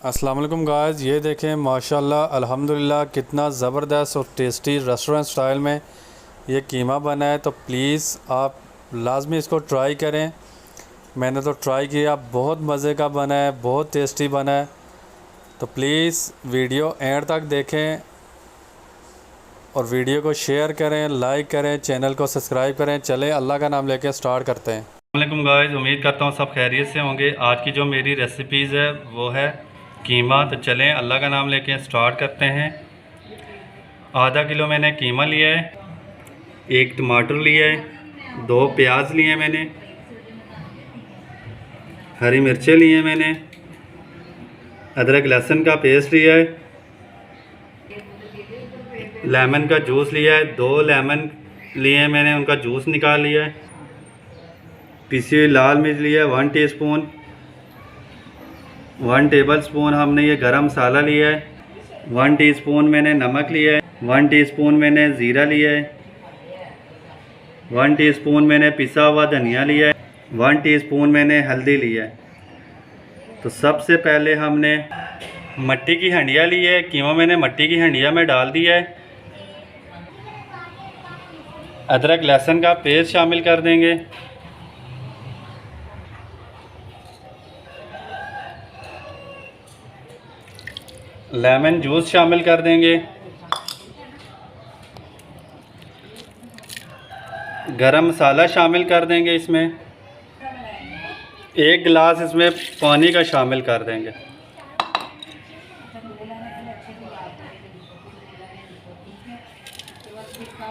अस्सलाम वालेकुम गाइस, ये देखें माशाल्लाह अल्हम्दुलिल्लाह कितना ज़बरदस्त और टेस्टी रेस्टोरेंट स्टाइल में ये कीमा बना है। तो प्लीज़ आप लाजमी इसको ट्राई करें। मैंने तो ट्राई किया, बहुत मज़े का बना है, बहुत टेस्टी बना है। तो प्लीज़ वीडियो एंड तक देखें और वीडियो को शेयर करें, लाइक करें, चैनल को सब्सक्राइब करें। चलें अल्लाह का नाम लेके स्टार्ट करते हैं। वालेकुम गाइस, उम्मीद करता हूँ सब खैरियत से होंगे। आज की जो मेरी रेसिपीज़ है वो है कीमा। तो चलें अल्लाह का नाम लेके स्टार्ट करते हैं। आधा किलो मैंने कीमा लिया है, एक टमाटर लिया है, दो प्याज लिए मैंने, हरी मिर्चें लिए मैंने, अदरक लहसुन का पेस्ट लिया है, लेमन का जूस लिया है, दो लेमन लिए हैं मैंने, उनका जूस निकाल लिया है, पिसी हुई लाल मिर्च लिया है 1 टीस्पून, 1 टेबल स्पून हमने ये गरम मसाला लिया है, 1 टीस्पून मैंने नमक लिया है, 1 टीस्पून मैंने ज़ीरा लिया है, 1 टीस्पून मैंने पिसा हुआ धनिया लिया है, 1 टीस्पून मैंने हल्दी लिया है। तो सबसे पहले हमने मट्टी की हंडिया ली है, कीमा मैंने मट्टी की हंडिया में डाल दिया है। अदरक लहसुन का पेस्ट शामिल कर देंगे, लेमन जूस शामिल कर देंगे, गरम मसाला शामिल कर देंगे, इसमें 1 गिलास इसमें पानी का शामिल कर देंगे,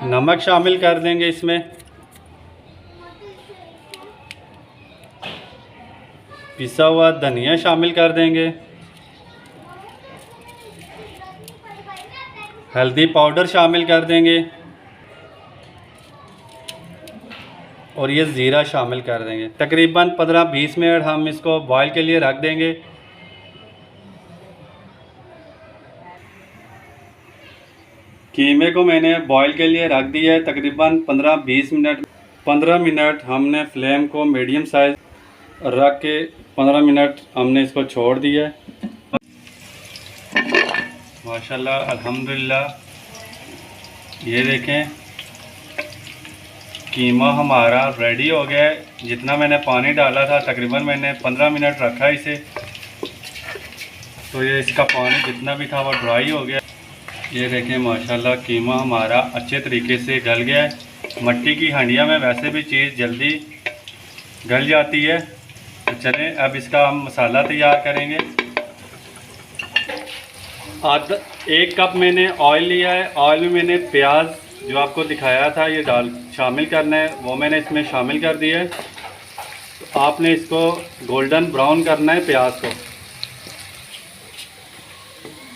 नमक शामिल कर देंगे, इसमें पिसा हुआ धनिया शामिल कर देंगे, हल्दी पाउडर शामिल कर देंगे और ये ज़ीरा शामिल कर देंगे। तकरीबन 15-20 मिनट हम इसको बॉईल के लिए रख देंगे। कीमे को मैंने बॉईल के लिए रख दिया है तकरीबन 15-20 मिनट। 15 मिनट हमने फ्लेम को मीडियम साइज रख के 15 मिनट हमने इसको छोड़ दिया है। माशाल्लाह अल्हम्दुलिल्लाह, ये देखें कीमा हमारा रेडी हो गया है। जितना मैंने पानी डाला था तकरीबन मैंने 15 मिनट रखा इसे, तो ये इसका पानी जितना भी था वो ड्राई हो गया। ये देखें माशाल्लाह कीमा हमारा अच्छे तरीके से गल गया है। मट्टी की हंडिया में वैसे भी चीज़ जल्दी गल जाती है। तो चलें अब इसका हम मसाला तैयार करेंगे। 1 कप मैंने ऑयल लिया है। ऑयल में मैंने प्याज जो आपको दिखाया था ये शामिल करना है, वो मैंने इसमें शामिल कर दिया है। तो आपने इसको गोल्डन ब्राउन करना है प्याज को।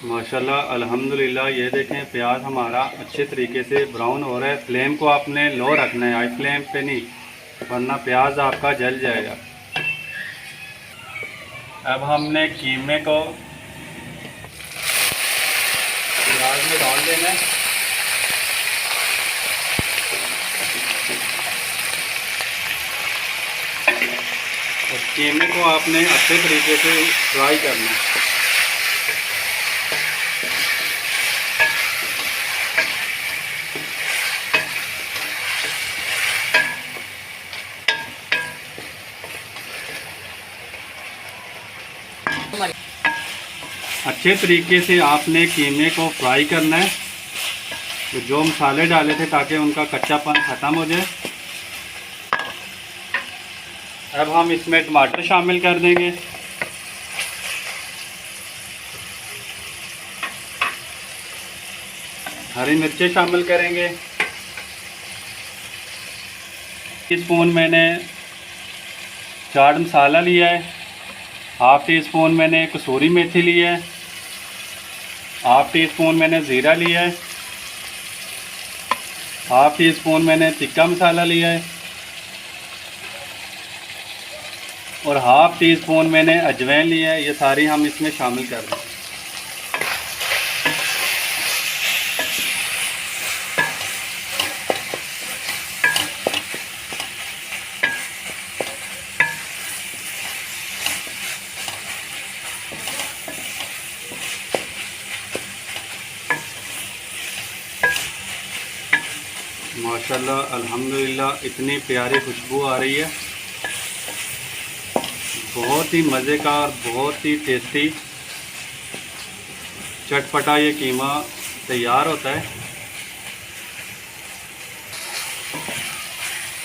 माशाल्लाह अल्हम्दुलिल्लाह, ये देखें प्याज हमारा अच्छे तरीके से ब्राउन हो रहा है। फ्लेम को आपने लो रखना है, हाई फ्लेम पे नहीं, वरना प्याज आपका जल जाएगा। अब हमने कीमे को प्याज में डाल देना है। और कीमे को आपने अच्छे तरीके से फ्राई करना है। अच्छे तरीके से आपने कीमे को फ्राई करना है। तो जो मसाले डाले थे ताकि उनका कच्चापन ख़त्म हो जाए। अब हम इसमें टमाटर शामिल कर देंगे, हरी मिर्चें शामिल करेंगे। टीस्पून मैंने चाट मसाला लिया है, हाफ़ टी स्पून मैंने कसूरी मेथी ली है, हाफ़ टी स्पून मैंने ज़ीरा लिया है, हाफ़ टी स्पून मैंने तिक्का मसाला लिया है और हाफ़ टी स्पून मैंने अजवाइन लिया है। ये सारी हम इसमें शामिल कर दें। माशाल्लाह अल्हम्दुलिल्लाह इतनी प्यारी खुशबू आ रही है। बहुत ही मज़े का और बहुत ही टेस्टी चटपटा ये कीमा तैयार होता है।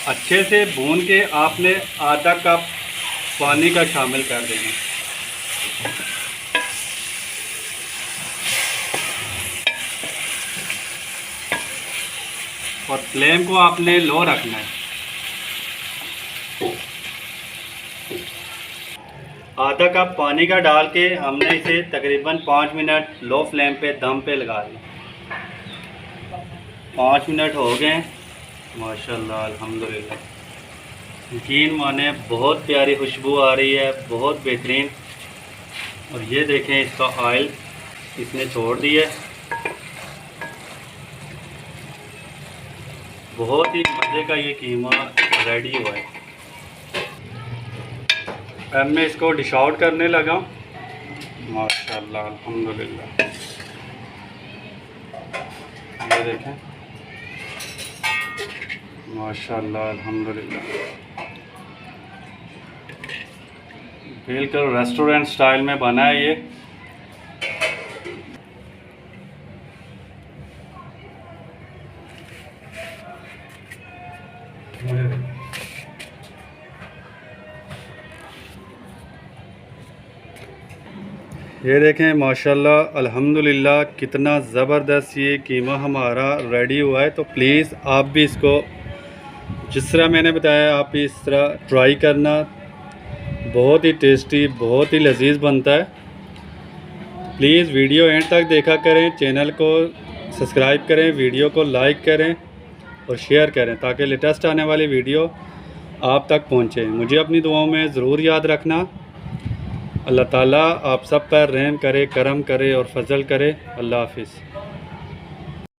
अच्छे से भून के आपने आधा कप पानी का शामिल कर देना। और फ्लेम को आपने लो रखना है। आधा कप पानी का डाल के हमने इसे तकरीबन 5 मिनट लो फ्लेम पे दम पे लगा दिया। 5 मिनट हो गए माशाल्लाह अल्हम्दुलिल्लाह। यकीन माने बहुत प्यारी खुशबू आ रही है, बहुत बेहतरीन। और ये देखें इसका ऑयल इसने छोड़ दिया। बहुत ही मज़े का ये कीमा रेडी हुआ है। अब मैं इसको डिश आउट करने लगा। माशाल्लाह अल्हम्दुलिल्लाह। ये देखें माशाल्लाह अल्हम्दुलिल्लाह। बिल्कुल रेस्टोरेंट स्टाइल में बना है ये। ये देखें माशाल्लाह अल्हम्दुलिल्लाह कितना ज़बरदस्त ये कीमा हमारा रेडी हुआ है। तो प्लीज़ आप भी इसको जिस तरह मैंने बताया आप भी इस तरह ट्राई करना। बहुत ही टेस्टी, बहुत ही लजीज बनता है। प्लीज़ वीडियो एंड तक देखा करें, चैनल को सब्सक्राइब करें, वीडियो को लाइक करें और शेयर करें ताकि लेटेस्ट आने वाली वीडियो आप तक पहुँचे। मुझे अपनी दुआओं में ज़रूर याद रखना। अल्लाह ताला आप सब पर रहम करे, करम करे और फजल करे। अल्लाह हाफिज़।